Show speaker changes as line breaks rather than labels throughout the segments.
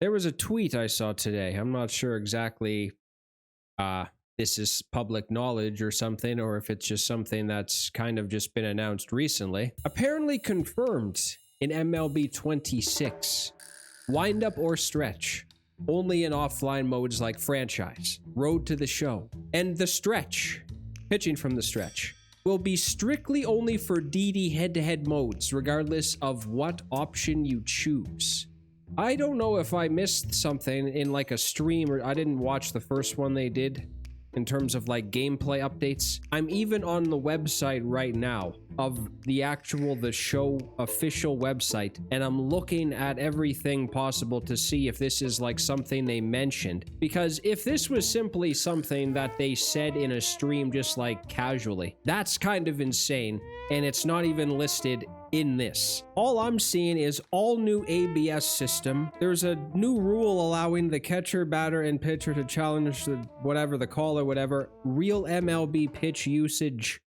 There was a tweet I saw today. I'm not sure exactly this is public knowledge or something, or if it's just something that's kind of just been announced recently. Apparently confirmed in MLB 26. Wind up or stretch. Only in offline modes like franchise, road to the show, and the stretch, pitching from the stretch, will be strictly only for DD head-to-head modes, regardless of what option you choose. I don't know if I missed something in like a stream, or I didn't watch the first one they did in terms of like gameplay updates. I'm even on the website right now of the show official website, and I'm looking at everything possible to see if this is like something they mentioned, because if this was simply something that they said in a stream just like casually, that's kind of insane, and it's not even listed in this. All I'm seeing is all new ABS system. There's a new rule allowing the catcher, batter, and pitcher to challenge the real MLB pitch usage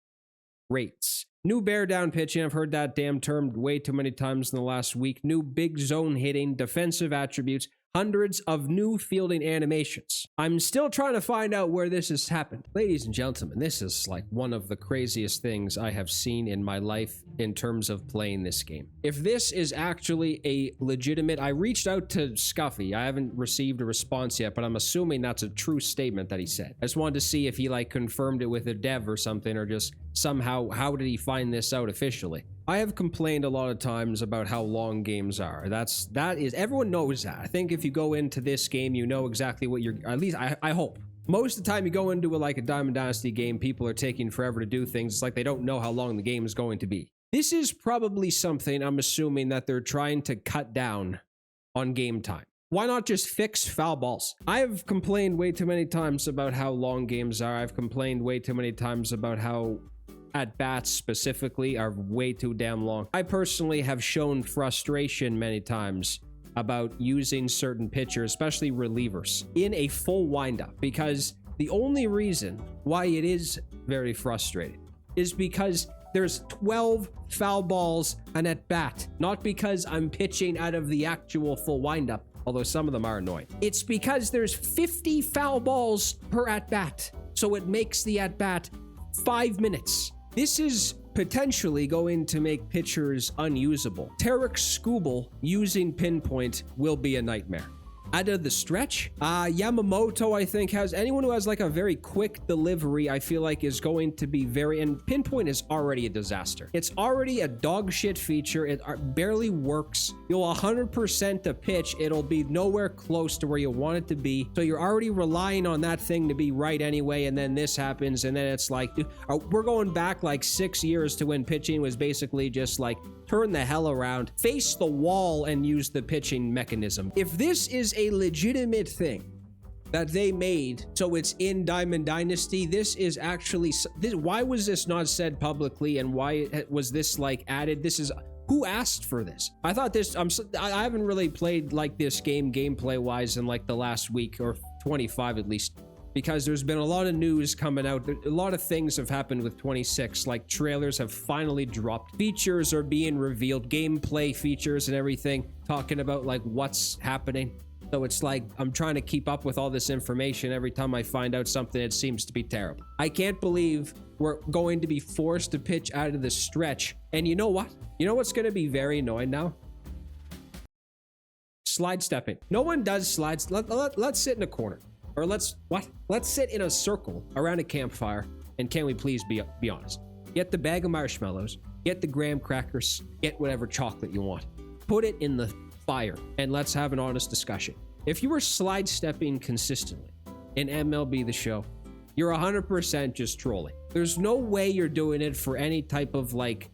rates. New bear down pitching, I've heard that damn term way too many times in the last week. New big zone hitting, defensive attributes, hundreds of new fielding animations. I'm still trying to find out where this has happened. Ladies and gentlemen, this is like one of the craziest things I have seen in my life in terms of playing this game. If this is actually a legitimate, I reached out to Scuffy. I haven't received a response yet, but I'm assuming that's a true statement that he said. I just wanted to see if he like confirmed it with a dev or something, or just somehow, how did he find this out officially? I have complained a lot of times about how long games are. That is, everyone knows that. I think if you go into this game, you know exactly what you're, at least I hope. Most of the time you go into like a Diamond Dynasty game, people are taking forever to do things. It's like they don't know how long the game is going to be. This is probably something I'm assuming that they're trying to cut down on game time. Why not just fix foul balls? I have complained way too many times about how long games are. I've complained way too many times about how at-bats specifically are way too damn long. I personally have shown frustration many times about using certain pitchers, especially relievers, in a full windup, because the only reason why it is very frustrating is because there's 12 foul balls an at-bat, not because I'm pitching out of the actual full windup, although some of them are annoying. It's because there's 50 foul balls per at-bat, so it makes the at-bat 5 minutes. This is potentially going to make pitchers unusable. Tarek Skubal using pinpoint will be a nightmare. Out of the stretch, Yamamoto, I think, has anyone who has like a very quick delivery, I feel like is going to be very, and pinpoint is already a disaster. It's already a dog shit feature. It barely works. You'll 100% a pitch. It'll be nowhere close to where you want it to be. So you're already relying on that thing to be right anyway. And then this happens. And then it's like, we're going back like 6 years to when pitching was basically just like, turn the hell around, face the wall, and use the pitching mechanism. If this is a legitimate thing that they made, so it's in Diamond Dynasty, this is actually, why was this not said publicly, and why was this like added? This is, who asked for this? I thought this, I haven't really played like this game gameplay wise in like the last week or 25 at least, because there's been a lot of news coming out. A lot of things have happened with 26, like trailers have finally dropped. Features are being revealed, gameplay features and everything, talking about like what's happening. So it's like, I'm trying to keep up with all this information. Every time I find out something, it seems to be terrible. I can't believe we're going to be forced to pitch out of the stretch. And you know what? You know what's going to be very annoying now? Slide stepping. No one does slides. Let's sit in a corner. Or let's sit in a circle around a campfire, and can we please be honest? Get the bag of marshmallows, get the graham crackers, get whatever chocolate you want. Put it in the fire, and let's have an honest discussion. If you were slide stepping consistently in MLB The Show, you're 100% just trolling. There's no way you're doing it for any type of like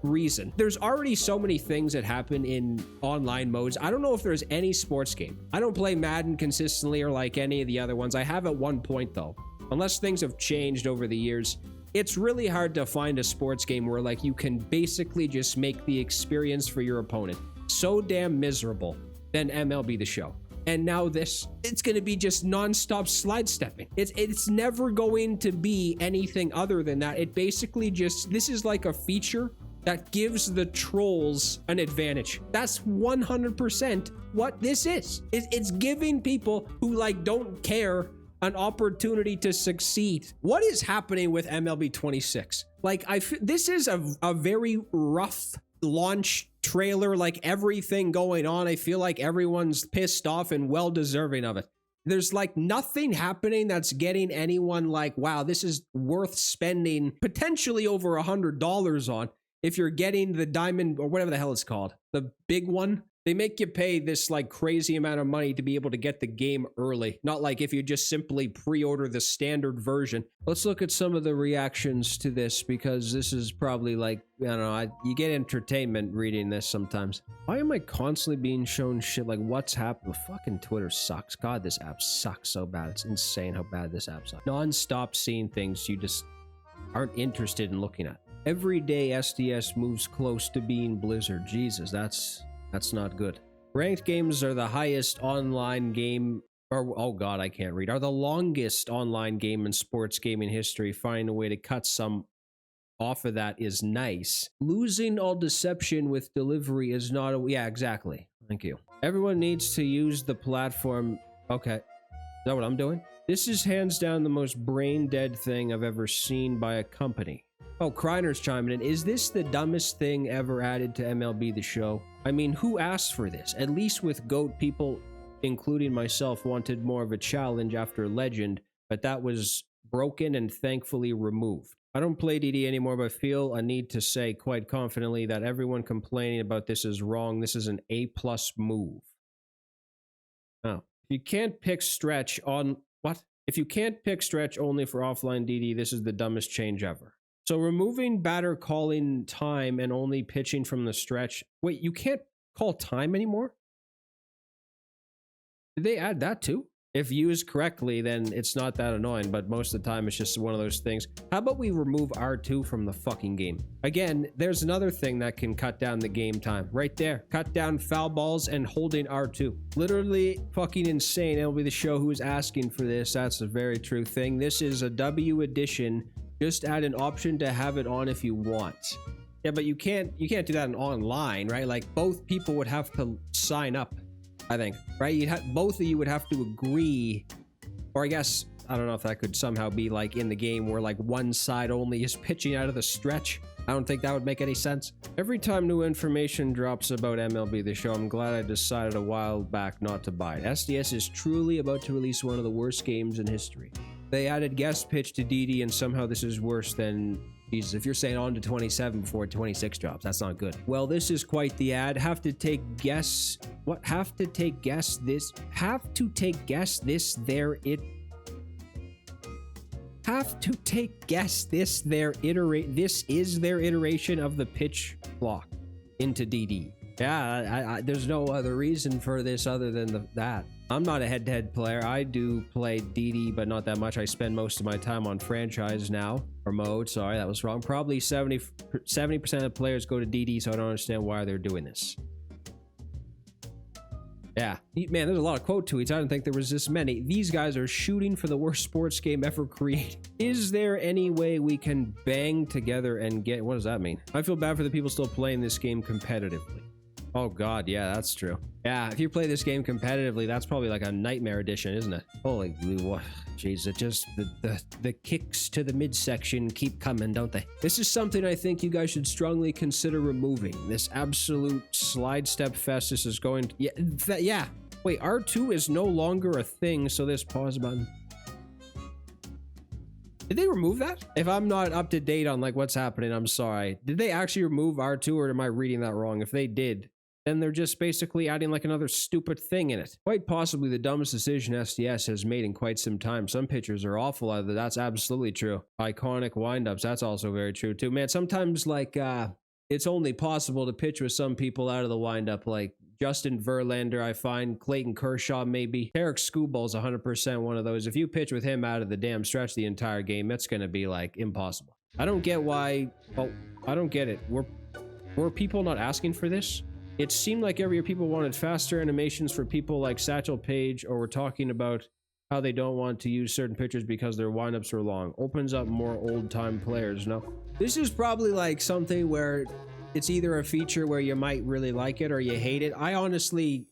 reason. There's already so many things that happen in online modes. I don't know if there's any sports game. I don't play Madden consistently or like any of the other ones. I have at one point though. Unless things have changed over the years, it's really hard to find a sports game where like you can basically just make the experience for your opponent so damn miserable than MLB The Show. And now this, it's going to be just nonstop slide stepping. It's never going to be anything other than that. It basically just, this is like a feature that gives the trolls an advantage. That's 100% what this is. It's giving people who like don't care an opportunity to succeed. What is happening with MLB 26? Like, this is a very rough launch trailer, like everything going on. I feel like everyone's pissed off and well deserving of it. There's like nothing happening that's getting anyone like, wow, this is worth spending potentially over $100 on. If you're getting the diamond or whatever the hell it's called, the big one, they make you pay this like crazy amount of money to be able to get the game early. Not like if you just simply pre-order the standard version. Let's look at some of the reactions to this, because this is probably like, I don't know, you get entertainment reading this sometimes. Why am I constantly being shown shit like what's happened? Fucking Twitter sucks. God, this app sucks so bad. It's insane how bad this app sucks. Non-stop seeing things you just aren't interested in looking at. Every day SDS moves close to being Blizzard. Jesus, that's not good. Ranked games are the highest online game, or oh god, I can't read, are the longest online game in sports gaming history. Finding a way to cut some off of that is nice. Losing all deception with delivery is not a, yeah, exactly. Thank you. Everyone needs to use the platform. Okay. Is that what I'm doing? This is hands down the most brain dead thing I've ever seen by a company. Oh, Kreiner's chiming in. Is this the dumbest thing ever added to MLB The Show? I mean, who asked for this? At least with GOAT, people, including myself, wanted more of a challenge after Legend, but that was broken and thankfully removed. I don't play DD anymore, but feel a need to say quite confidently that everyone complaining about this is wrong. This is an A+ move. Oh. If you can't pick stretch on... What? If you can't pick stretch only for offline DD, this is the dumbest change ever. So removing batter calling time and only pitching from the stretch. Wait, you can't call time anymore? Did they add that too? If used correctly, then it's not that annoying, but most of the time it's just one of those things. How about we remove R2 from the fucking game? Again, there's another thing that can cut down the game time. Right there. Cut down foul balls and holding R2. Literally fucking insane. MLB The Show who is asking for this. That's a very true thing. This is a W edition. Just add an option to have it on if you want. Yeah, but you can't do that online, right? Like both people would have to sign up, I think, right? Both of you would have to agree, or I guess, I don't know if that could somehow be like in the game where like one side only is pitching out of the stretch. I don't think that would make any sense. Every time new information drops about MLB The Show, I'm glad I decided a while back not to buy it. SDS is truly about to release one of the worst games in history. They added guest pitch to DD, and somehow this is worse than... Jesus, if you're saying on to 27 before 26 drops, that's not good. Well, this is quite the ad. Have to take guess... What? Have to take guess this... Have to take guess this, there, it... Have to take guess this, their iterate... This is their iteration of the pitch clock into DD. Yeah, there's no other reason for this other than that. I'm not a head-to-head player. I do play DD, but not that much. I spend most of my time on franchise now, or mode. Sorry, that was wrong. Probably 70% of players go to DD, so I don't understand why they're doing this. Yeah, man, there's a lot of quote tweets. I didn't think there was this many. These guys are shooting for the worst sports game ever created. Is there any way we can bang together and get... What does that mean? I feel bad for the people still playing this game competitively. Oh god, yeah, that's true. Yeah, if you play this game competitively, that's probably like a nightmare edition, isn't it? Holy what? Jeez, it just the kicks to the midsection keep coming, don't they? This is something I think you guys should strongly consider removing. This absolute slide step fest. This is going to, yeah. Wait, R2 is no longer a thing, so this pause button. Did they remove that? If I'm not up to date on like what's happening, I'm sorry. Did they actually remove R2, or am I reading that wrong? If they did, then they're just basically adding like another stupid thing in it. Quite possibly the dumbest decision SDS has made in quite some time. Some pitchers are awful at it. That's absolutely true. Iconic windups, that's also very true too. Man, sometimes like it's only possible to pitch with some people out of the windup, like Justin Verlander, I find. Clayton Kershaw, maybe. Tarek Skubal's 100% one of those. If you pitch with him out of the damn stretch the entire game, it's going to be like impossible. I don't get why... Oh, I don't get it. Were people not asking for this? It seemed like every year people wanted faster animations for people like Satchel Paige, or we're talking about how they don't want to use certain pitchers because their windups are long. Opens up more old-time players. No, this is probably like something where it's either a feature where you might really like it or you hate it. I honestly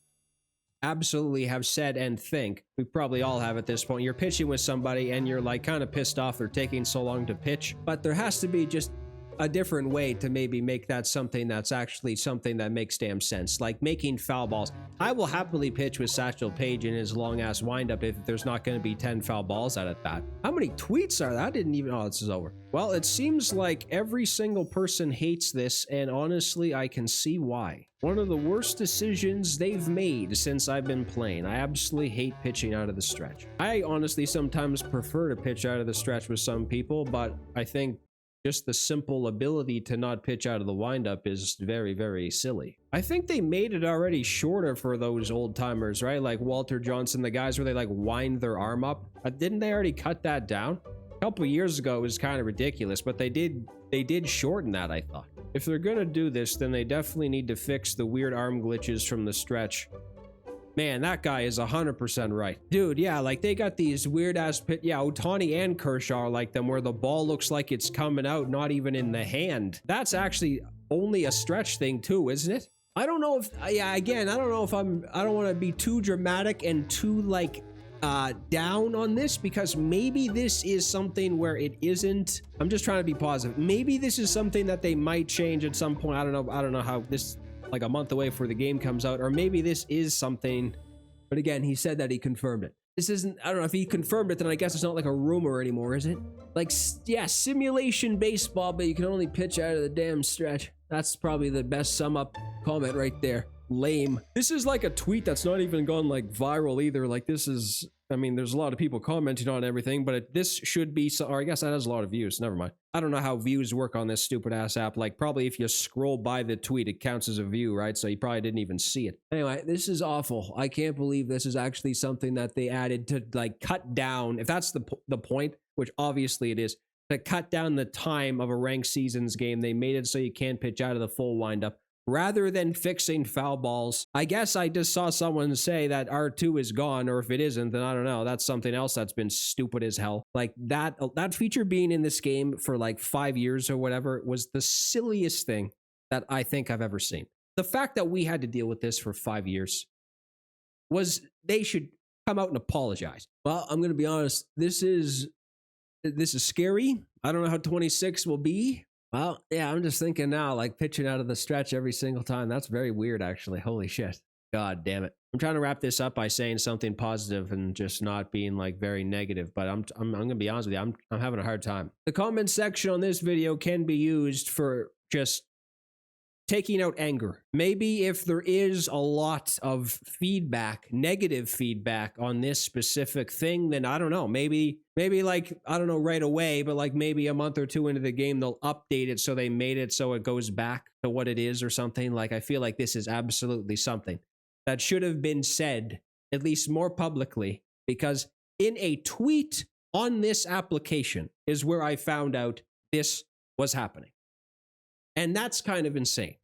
absolutely have said and think, we probably all have at this point, you're pitching with somebody and you're like kind of pissed off they're taking so long to pitch, but there has to be just a different way to maybe make that something that's actually something that makes damn sense, like making foul balls. I will happily pitch with Satchel Paige in his long ass windup if there's not going to be 10 foul balls out at that. How many tweets are that? I didn't even, oh, this is over. Well, it seems like every single person hates this, and honestly, I can see why. One of the worst decisions they've made since I've been playing. I absolutely hate pitching out of the stretch. I honestly sometimes prefer to pitch out of the stretch with some people, but I think just the simple ability to not pitch out of the windup is very, very silly. I think they made it already shorter for those old timers, right? Like Walter Johnson, the guys where they like wind their arm up. Didn't they already cut that down? A couple years ago, it was kind of ridiculous, but they did shorten that, I thought. If they're gonna do this, then they definitely need to fix the weird arm glitches from the stretch. Man, that guy is 100% right. Dude, yeah, like they got these weird ass yeah, Ohtani and Kershaw are like them where the ball looks like it's coming out, not even in the hand. That's actually only a stretch thing too, isn't it? I don't know if, yeah, again, I don't know if I don't want to be too dramatic and too like down on this, because maybe this is something where it isn't. I'm just trying to be positive. Maybe this is something that they might change at some point. I don't know how this, like a month away before the game comes out, or maybe this is something, but again, he said that he confirmed it. This isn't, I don't know if he confirmed it, then I guess it's not like a rumor anymore, is it? Like, yeah, simulation baseball, but you can only pitch out of the damn stretch. That's probably the best sum up comment right there. Lame. This is like a tweet that's not even gone like viral either. Like this is, I mean, there's a lot of people commenting on everything, but this should be, or I guess that has a lot of views. Never mind. I don't know how views work on this stupid ass app. Like probably if you scroll by the tweet, it counts as a view, right? So you probably didn't even see it. Anyway, this is awful. I can't believe this is actually something that they added to like cut down, if that's the point, which obviously it is, to cut down the time of a ranked seasons game. They made it so you can't pitch out of the full windup, rather than fixing foul balls. I guess I just saw someone say that R2 is gone, or if it isn't, then I don't know. That's something else that's been stupid as hell. Like that feature being in this game for like 5 years or whatever was the silliest thing that I think I've ever seen. The fact that we had to deal with this for 5 years was, they should come out and apologize. Well, I'm going to be honest. This is scary. I don't know how 26 will be. Well, yeah, I'm just thinking now, like pitching out of the stretch every single time. That's very weird, actually. Holy shit. God damn it. I'm trying to wrap this up by saying something positive and just not being like very negative, but I'm going to be honest with you. I'm having a hard time. The comment section on this video can be used for just taking out anger. Maybe if there is a lot of feedback, negative feedback on this specific thing, then I don't know. Maybe like, I don't know right away, but like maybe a month or two into the game, they'll update it so they made it so it goes back to what it is or something. Like, I feel like this is absolutely something that should have been said, at least more publicly, because in a tweet on this application is where I found out this was happening. And that's kind of insane.